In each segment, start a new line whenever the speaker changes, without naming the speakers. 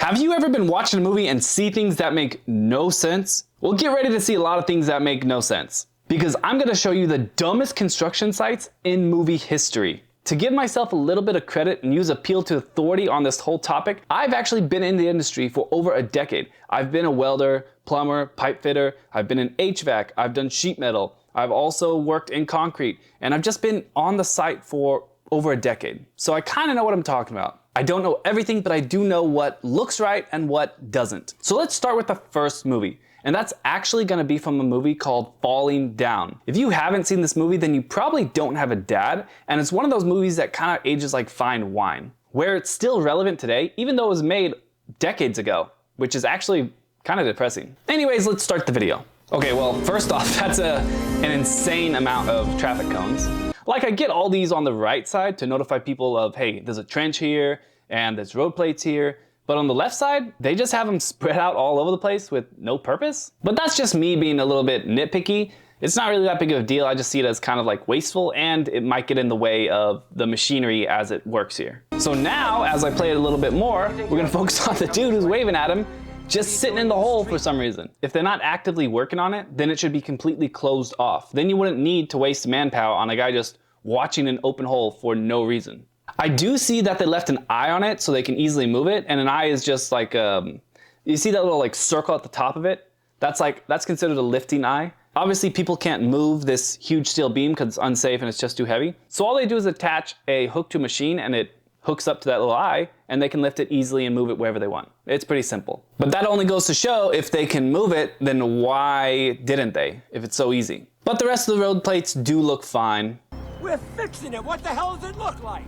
Have you ever been watching a movie and see things that make no sense? Well, get ready to see a lot of things that make no sense, because I'm gonna show you the dumbest construction sites in movie history. To give myself a little bit of credit and use appeal to authority on this whole topic, I've actually been in the industry for over a decade. I've been a welder, plumber, pipe fitter, I've been in HVAC, I've done sheet metal, I've also worked in concrete, and I've just been on the site for over a decade. So I kind of know what I'm talking about. I don't know everything, but I do know what looks right and what doesn't. So let's start with the first movie. And that's actually gonna be from a movie called Falling Down. If you haven't seen this movie, then you probably don't have a dad, and it's one of those movies that kind of ages like fine wine, where it's still relevant today, even though it was made decades ago, which is actually kind of depressing. Anyways, let's start the video. Okay, well, first off, that's an insane amount of traffic cones. Like, I get all these on the right side to notify people of, hey, there's a trench here, and there's road plates here. But on the left side, they just have them spread out all over the place with no purpose. But that's just me being a little bit nitpicky. It's not really that big of a deal. I just see it as kind of like wasteful, and it might get in the way of the machinery as it works here. So now, as I play it a little bit more, we're gonna focus on the dude who's waving at him, just sitting in the hole for some reason. If they're not actively working on it, then it should be completely closed off. Then you wouldn't need to waste manpower on a guy just watching an open hole for no reason. I do see that they left an eye on it so they can easily move it, and an eye is just like, you see that little like circle at the top of it? That's considered a lifting eye. Obviously people can't move this huge steel beam because it's unsafe and it's just too heavy. So all they do is attach a hook to a machine and it hooks up to that little eye, and they can lift it easily and move it wherever they want. It's pretty simple. But that only goes to show, if they can move it, then why didn't they, if it's so easy? But the rest of the road plates do look fine.
We're fixing it. What the hell does it look like?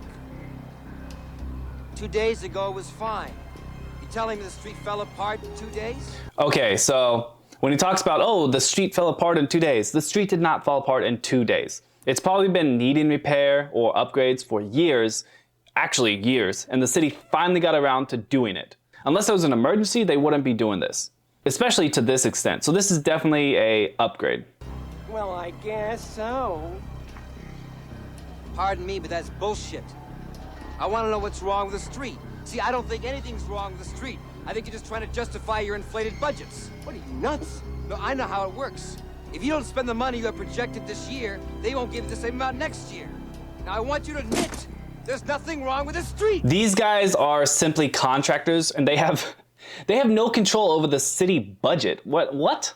2 days ago it was fine. You telling me the street fell apart in 2 days?
Okay, so when he talks about, oh, the street fell apart in 2 days, the street did not fall apart in 2 days. It's probably been needing repair or upgrades for years, actually years, and the city finally got around to doing it. Unless there was an emergency, they wouldn't be doing this, especially to this extent. So this is definitely a upgrade.
Well, I guess so. Pardon me, but that's bullshit. I want to know what's wrong with the street. See, I don't think anything's wrong with the street. I think you're just trying to justify your inflated budgets. What are you, nuts? No, I know how it works. If you don't spend the money you have projected this year, they won't give you the same amount next year. Now, I want you to admit there's nothing wrong with the street.
These guys are simply contractors, and they have no control over the city budget. What?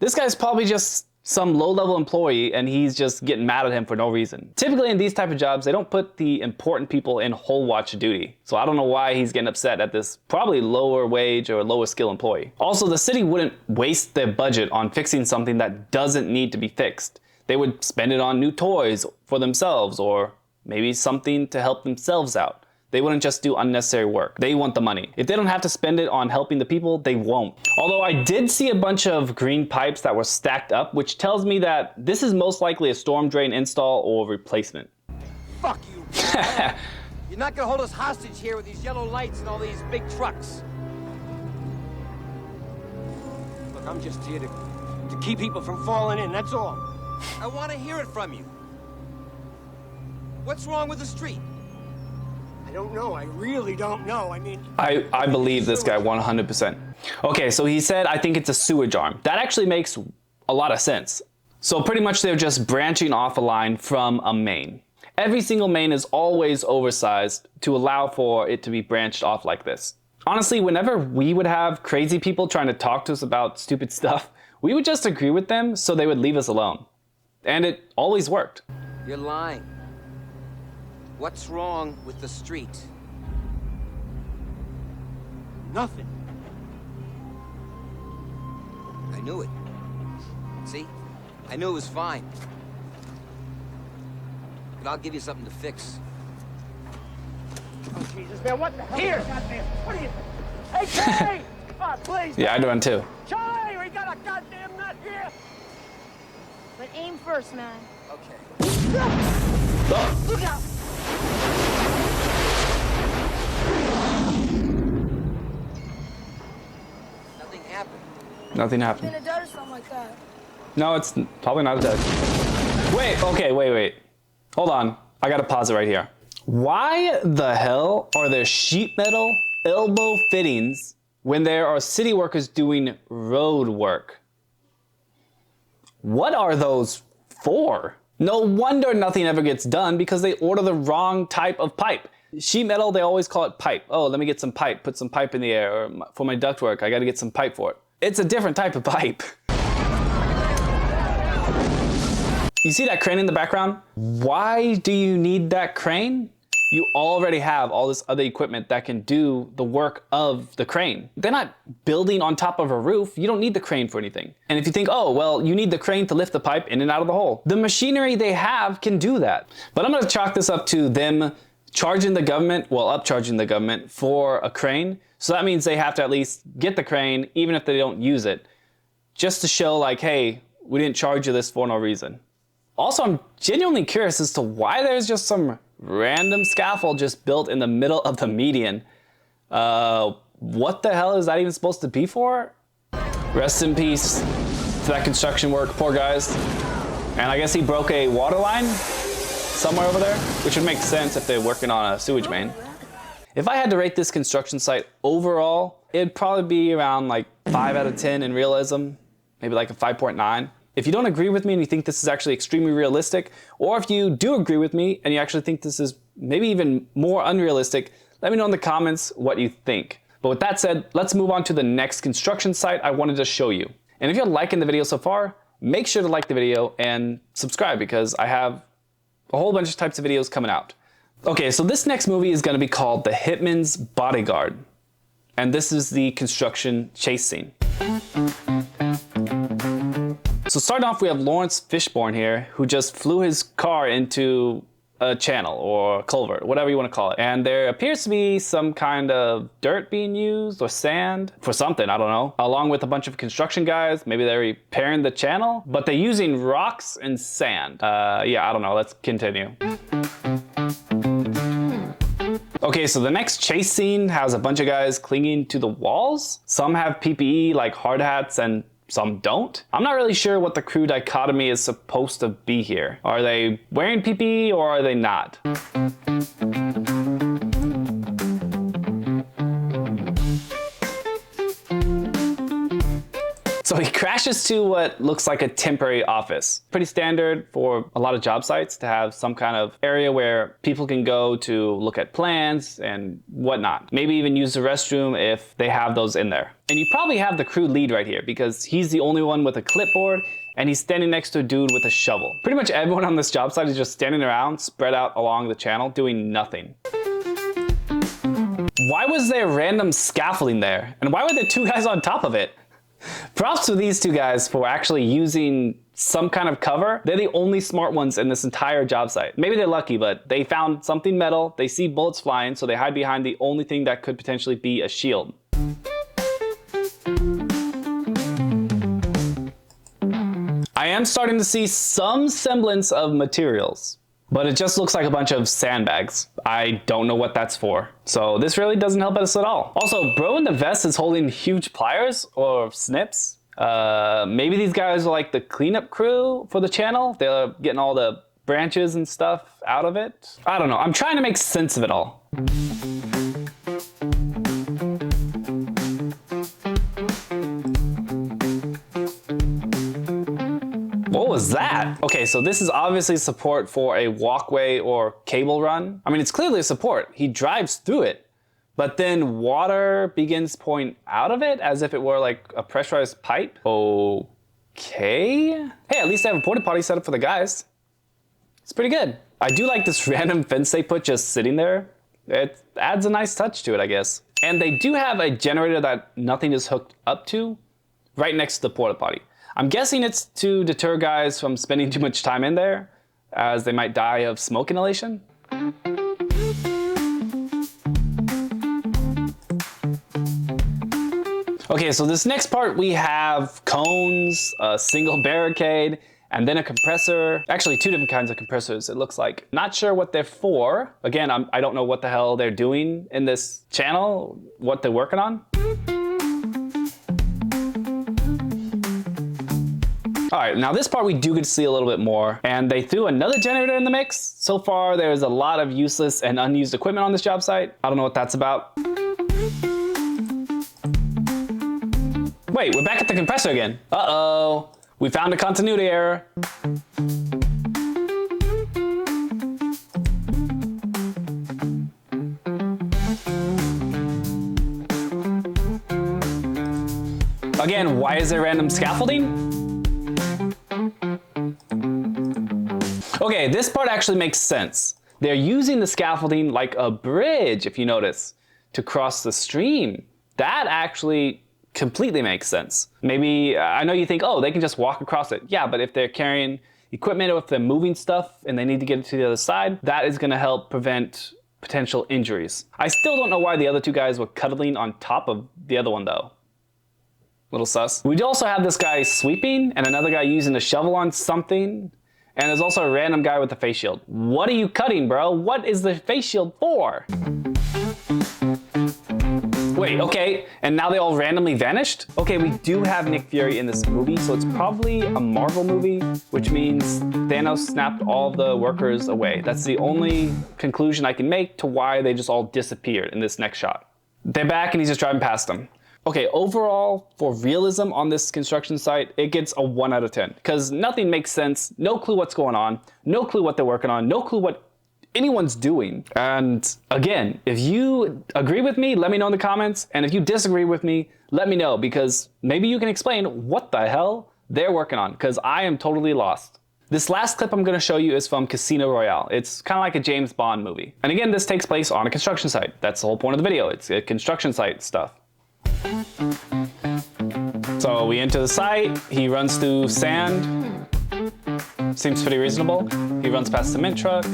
This guy's probably just some low-level employee, and he's just getting mad at him for no reason. Typically in these type of jobs, they don't put the important people in whole watch duty. So I don't know why he's getting upset at this probably lower wage or lower skill employee. Also, the city wouldn't waste their budget on fixing something that doesn't need to be fixed. They would spend it on new toys for themselves, or maybe something to help themselves out. They wouldn't just do unnecessary work. They want the money. If they don't have to spend it on helping the people, they won't. Although I did see a bunch of green pipes that were stacked up, which tells me that this is most likely a storm drain install or replacement.
Fuck you. You're not gonna hold us hostage here with these yellow lights and all these big trucks. Look, I'm just here to keep people from falling in, that's all. I want to hear it from you. What's wrong with the street? I don't know. I really don't know. I mean,
I believe this guy 100%. Okay, so he said, I think it's a sewage arm. That actually makes a lot of sense. So pretty much they're just branching off a line from a main. Every single main is always oversized to allow for it to be branched off like this. Honestly, whenever we would have crazy people trying to talk to us about stupid stuff, we would just agree with them so they would leave us alone. And it always worked.
You're lying. What's wrong with the street? Nothing. I knew it. See? I knew it was fine. But I'll give you something to fix. Oh, Jesus, man, what the hell? Here! Goddamn, what are you... Hey, Charlie! Come on, please!
Yeah, I do one too.
Charlie, we got a goddamn nut here!
But aim first, man.
Okay.
Oh.
Look out! Nothing happened.
Nothing happened.
Been a dud or something like that.
No, it's probably not a dud. Wait, okay, wait. Hold on. I gotta pause it right here. Why the hell are there sheet metal elbow fittings when there are city workers doing road work. What are those for? No wonder nothing ever gets done because they order the wrong type of pipe. Sheet metal, they always call it pipe. Oh, let me get some pipe, put some pipe in the air, or for my ductwork, I gotta get some pipe for it. It's a different type of pipe. You see that crane in the background? Why do you need that crane? You already have all this other equipment that can do the work of the crane. They're not building on top of a roof. You don't need the crane for anything. And if you think, oh, well, you need the crane to lift the pipe in and out of the hole. The machinery they have can do that. But I'm gonna chalk this up to them charging the government, well, upcharging the government for a crane. So that means they have to at least get the crane, even if they don't use it, just to show like, hey, we didn't charge you this for no reason. Also, I'm genuinely curious as to why there's just some random scaffold just built in the middle of the median. What the hell is that even supposed to be for? Rest in peace to that construction work, poor guys. And I guess he broke a water line somewhere over there, which would make sense if they're working on a sewage main. If I had to rate this construction site overall, it'd probably be around like 5 out of 10 in realism, maybe like a 5.9. If you don't agree with me and you think this is actually extremely realistic, or if you do agree with me and you actually think this is maybe even more unrealistic, let me know in the comments what you think. But with that said, let's move on to the next construction site I wanted to show you. And if you're liking the video so far, make sure to like the video and subscribe because I have a whole bunch of types of videos coming out. Okay, so this next movie is going to be called The Hitman's Bodyguard. And this is the construction chase scene. So starting off, we have Lawrence Fishburne here, who just flew his car into a channel or culvert, whatever you want to call it. And there appears to be some kind of dirt being used or sand for something, I don't know, along with a bunch of construction guys. Maybe they're repairing the channel, but they're using rocks and sand. Yeah, I don't know. Let's continue. Okay, so the next chase scene has a bunch of guys clinging to the walls. Some have PPE like hard hats and some don't. I'm not really sure what the crew dichotomy is supposed to be here. Are they wearing PPE or are they not? So he crashes to what looks like a temporary office. Pretty standard for a lot of job sites to have some kind of area where people can go to look at plans and whatnot. Maybe even use the restroom if they have those in there. And you probably have the crew lead right here because he's the only one with a clipboard and he's standing next to a dude with a shovel. Pretty much everyone on this job site is just standing around, spread out along the channel, doing nothing. Why was there random scaffolding there? And why were there two guys on top of it? Props to these two guys for actually using some kind of cover. They're the only smart ones in this entire job site. Maybe they're lucky, but they found something metal, they see bullets flying, so they hide behind the only thing that could potentially be a shield. I am starting to see some semblance of materials, but it just looks like a bunch of sandbags. I don't know what that's for. So this really doesn't help us at all. Also, bro in the vest is holding huge pliers or snips. Maybe these guys are like the cleanup crew for the channel. They're getting all the branches and stuff out of it. I don't know. I'm trying to make sense of it all. What was that? Okay, so this is obviously support for a walkway or cable run. I mean, it's clearly a support. He drives through it, but then water begins pouring out of it as if it were like a pressurized pipe. Okay. Hey, at least I have a porta potty set up for the guys. It's pretty good. I do like this random fence they put just sitting there. It adds a nice touch to it, I guess. And they do have a generator that nothing is hooked up to right next to the porta potty. I'm guessing it's to deter guys from spending too much time in there, as they might die of smoke inhalation. Okay, so this next part we have cones, a single barricade, and then a compressor. Actually, two different kinds of compressors, it looks like. Not sure what they're for. Again, I don't know what the hell they're doing in this channel, what they're working on. All right, now this part we do get to see a little bit more, and they threw another generator in the mix. So far, there's a lot of useless and unused equipment on this job site. I don't know what that's about. Wait, we're back at the compressor again. Uh-oh. We found a continuity error. Again, why is there random scaffolding? Okay, this part actually makes sense. They're using the scaffolding like a bridge, if you notice, to cross the stream. That actually completely makes sense. Maybe, I know you think, oh, they can just walk across it. Yeah, but if they're carrying equipment or if they're moving stuff and they need to get it to the other side, that is gonna help prevent potential injuries. I still don't know why the other two guys were cuddling on top of the other one though. Little sus. We also have this guy sweeping and another guy using a shovel on something. And there's also a random guy with a face shield. What are you cutting, bro? What is the face shield for? Wait, okay, and now they all randomly vanished? Okay, we do have Nick Fury in this movie, so it's probably a Marvel movie, which means Thanos snapped all the workers away. That's the only conclusion I can make to why they just all disappeared in this next shot. They're back and he's just driving past them. Okay, overall, for realism on this construction site, it gets a 1 out of 10. Because nothing makes sense, no clue what's going on, no clue what they're working on, no clue what anyone's doing. And again, if you agree with me, let me know in the comments. And if you disagree with me, let me know, because maybe you can explain what the hell they're working on, because I am totally lost. This last clip I'm going to show you is from Casino Royale. It's kind of like a James Bond movie. And again, this takes place on a construction site. That's the whole point of the video. It's a construction site stuff. So we enter the site, he runs through sand, seems pretty reasonable. He runs past the cement truck,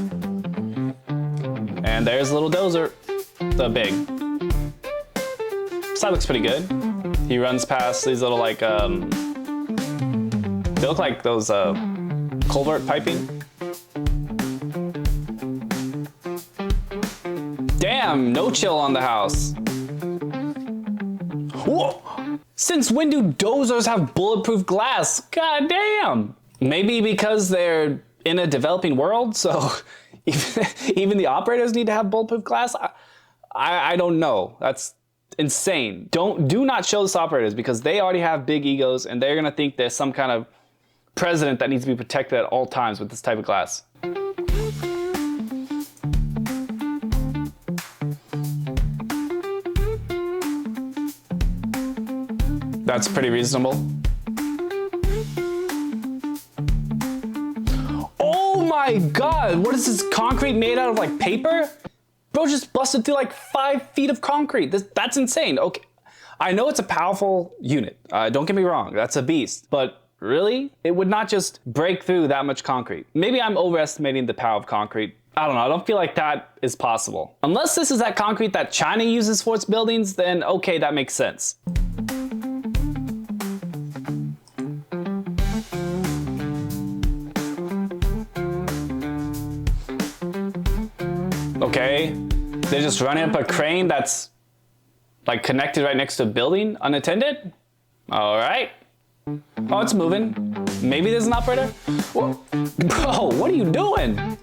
and there's a little dozer, the big. Site looks pretty good. He runs past these little like, they look like those culvert piping. Damn, no chill on the house. Whoa! Since when do dozers have bulletproof glass? God damn! Maybe because they're in a developing world, so even the operators need to have bulletproof glass? I don't know. That's insane. Do not show this to operators because they already have big egos and they're gonna think there's some kind of president that needs to be protected at all times with this type of glass. That's pretty reasonable. Oh my god, what is this concrete made out of, like paper? Bro just busted through like 5 feet of concrete. That's insane. Okay, I know it's a powerful unit. Don't get me wrong, that's a beast. But really, it would not just break through that much concrete. Maybe I'm overestimating the power of concrete. I don't know, I don't feel like that is possible. Unless this is that concrete that China uses for its buildings, then okay, that makes sense. Okay, they're just running up a crane that's like connected right next to a building, unattended. All right. Oh, it's moving. Maybe there's an operator. Whoa. Bro, what are you doing?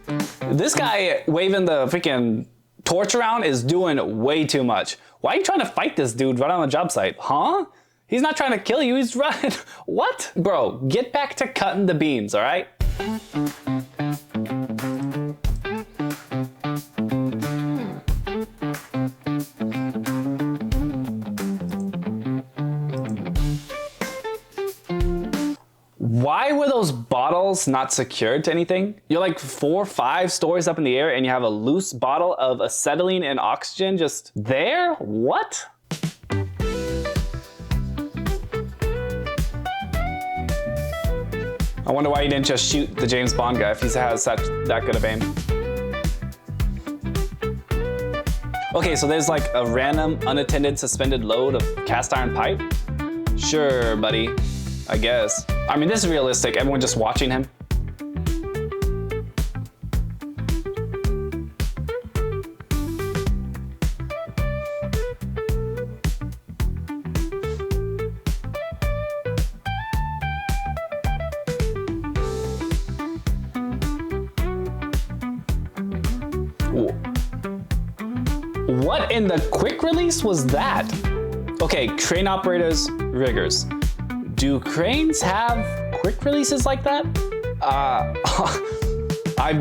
This guy waving the freaking torch around is doing way too much. Why are you trying to fight this dude right on the job site? Huh? He's not trying to kill you, he's running. What? Bro, get back to cutting the beams, all right? Why were those bottles not secured to anything? You're like 4 or 5 stories up in the air and you have a loose bottle of acetylene and oxygen just there? What? I wonder why you didn't just shoot the James Bond guy if he has that good of aim. Okay, so there's like a random unattended suspended load of cast iron pipe? Sure, buddy. I guess. I mean, this is realistic. Everyone just watching him. What in the quick release was that? Okay, crane operators, riggers. Do cranes have quick releases like that? I've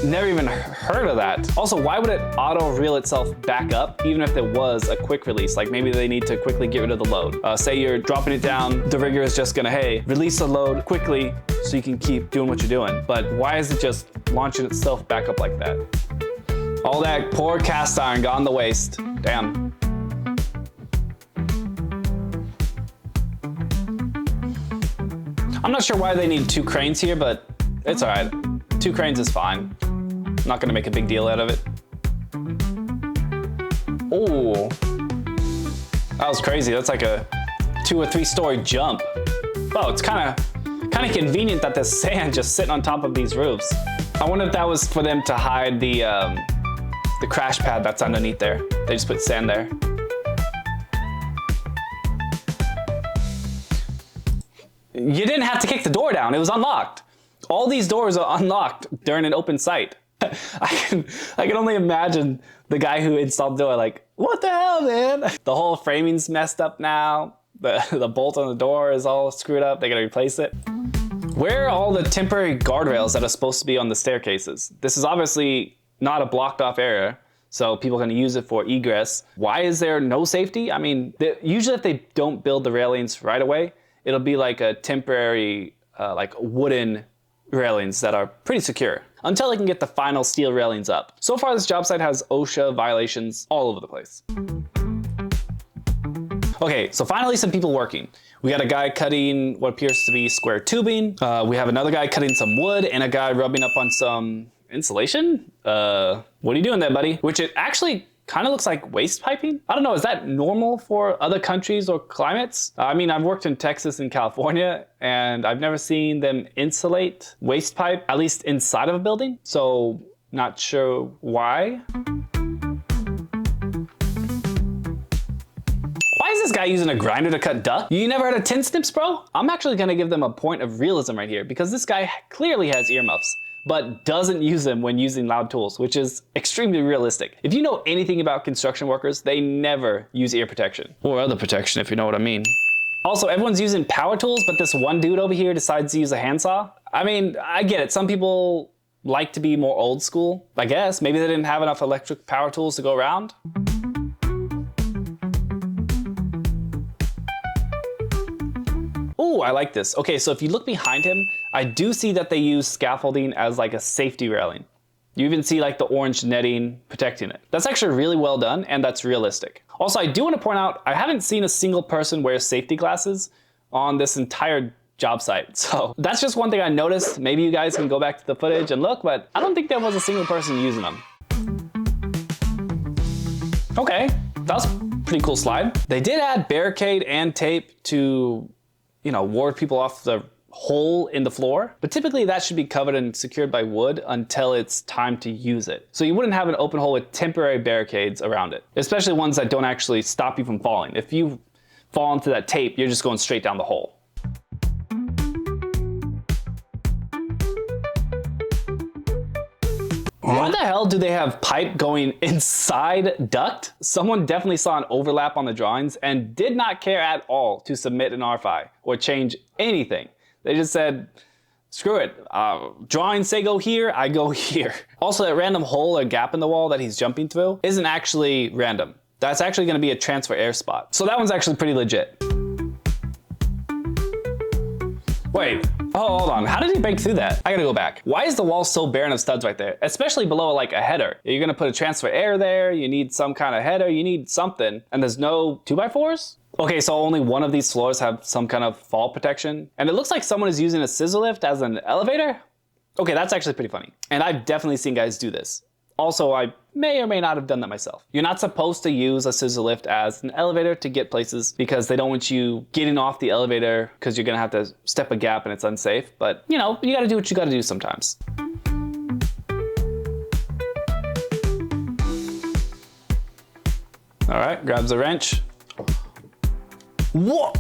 never even heard of that. Also, why would it auto reel itself back up even if there was a quick release? Like maybe they need to quickly get rid of the load. Say you're dropping it down, the rigger is just gonna, hey, release the load quickly so you can keep doing what you're doing. But why is it just launching itself back up like that? All that poor cast iron gone to waste. Damn. I'm not sure why they need 2 cranes here, but it's all right. 2 cranes is fine. I'm not gonna make a big deal out of it. Oh, that was crazy. That's like a 2 or 3 story jump. Oh, it's kind of convenient that there's sand just sitting on top of these roofs. I wonder if that was for them to hide the crash pad that's underneath there. They just put sand there. You didn't have to kick the door down, it was unlocked. All these doors are unlocked during an open site. I can only imagine the guy who installed the door like, what the hell, man? The whole framing's messed up now. The bolt on the door is all screwed up, they gotta replace it. Where are all the temporary guardrails that are supposed to be on the staircases? This is obviously not a blocked off area, so people are gonna use it for egress. Why is there no safety? I mean, usually if they don't build the railings right away, it'll be like a temporary like wooden railings that are pretty secure until they can get the final steel railings up. So far this job site has OSHA violations all over the place. Okay, so finally some people working. We got a guy cutting what appears to be square tubing. We have another guy cutting some wood and a guy rubbing up on some insulation. What are you doing there, buddy? Which it actually kind of looks like waste piping. I don't know, is that normal for other countries or climates? I mean, I've worked in Texas and California, and I've never seen them insulate waste pipe, at least inside of a building. So, not sure why. Why is this guy using a grinder to cut duck? You never heard of tin snips, bro? I'm actually gonna give them a point of realism right here because this guy clearly has earmuffs, but doesn't use them when using loud tools, which is extremely realistic. If you know anything about construction workers, they never use ear protection. Or other protection, if you know what I mean. Also, everyone's using power tools, but this one dude over here decides to use a handsaw. I mean, I get it. Some people like to be more old school, I guess. Maybe they didn't have enough electric power tools to go around. Ooh, I like this. Okay, so if you look behind him, I do see that they use scaffolding as like a safety railing. You even see like the orange netting protecting it. That's actually really well done and that's realistic. Also, I do want to point out, I haven't seen a single person wear safety glasses on this entire job site. So that's just one thing I noticed. Maybe you guys can go back to the footage and look, but I don't think there was a single person using them. Okay, that was a pretty cool slide. They did add barricade and tape to, you know, ward people off the hole in the floor, but typically that should be covered and secured by wood until it's time to use it. So you wouldn't have an open hole with temporary barricades around it, especially ones that don't actually stop you from falling. If you fall into that tape, you're just going straight down the hole. Why the hell do they have pipe going inside duct? Someone definitely saw an overlap on the drawings and did not care at all to submit an RFI or change anything. They just said, screw it, drawings say go here, I go here. Also, that random hole or gap in the wall that he's jumping through isn't actually random. That's actually gonna be a transfer air spot. So that one's actually pretty legit. Wait, oh, hold on, how did he break through that? I gotta go back. Why is the wall so barren of studs right there? Especially below like a header. You're gonna put a transfer air there, you need some kind of header, you need something, and there's no 2x4s? Okay, so only one of these floors have some kind of fall protection. And it looks like someone is using a scissor lift as an elevator? Okay, that's actually pretty funny. And I've definitely seen guys do this. Also, I may or may not have done that myself. You're not supposed to use a scissor lift as an elevator to get places because they don't want you getting off the elevator because you're gonna have to step a gap and it's unsafe. But you know, you gotta do what you gotta do sometimes. All right, grabs a wrench. Whoa!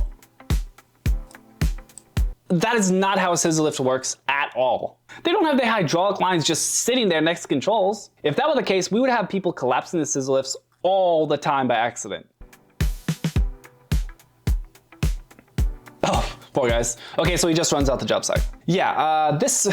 That is not how a scissor lift works at all. They don't have the hydraulic lines just sitting there next to controls. If that were the case, we would have people collapsing the scissor lifts all the time by accident. Poor guys. Okay, so he just runs out the job site. Yeah, this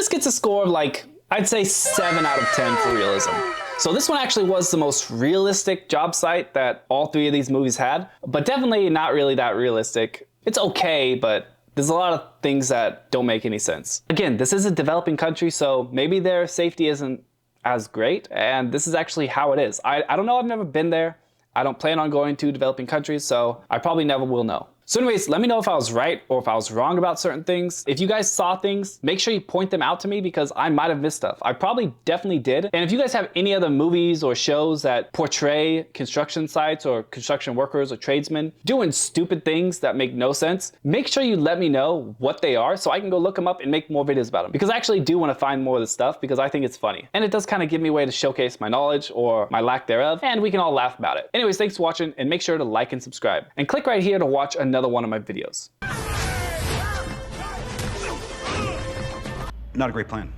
gets a score of like, I'd say 7 out of 10 for realism. So this one actually was the most realistic job site that all 3 of these movies had, but definitely not really that realistic. It's okay, but there's a lot of things that don't make any sense. Again, this is a developing country, so maybe their safety isn't as great, and this is actually how it is. I don't know, I've never been there. I don't plan on going to developing countries, so I probably never will know. So anyways, let me know if I was right or if I was wrong about certain things. If you guys saw things, make sure you point them out to me because I might have missed stuff. I probably definitely did. And if you guys have any other movies or shows that portray construction sites or construction workers or tradesmen doing stupid things that make no sense, make sure you let me know what they are so I can go look them up and make more videos about them. Because I actually do want to find more of this stuff because I think it's funny. And it does kind of give me a way to showcase my knowledge or my lack thereof, and we can all laugh about it. Anyways, thanks for watching, and make sure to like and subscribe. And click right here to watch another one of my videos.
Not a great plan.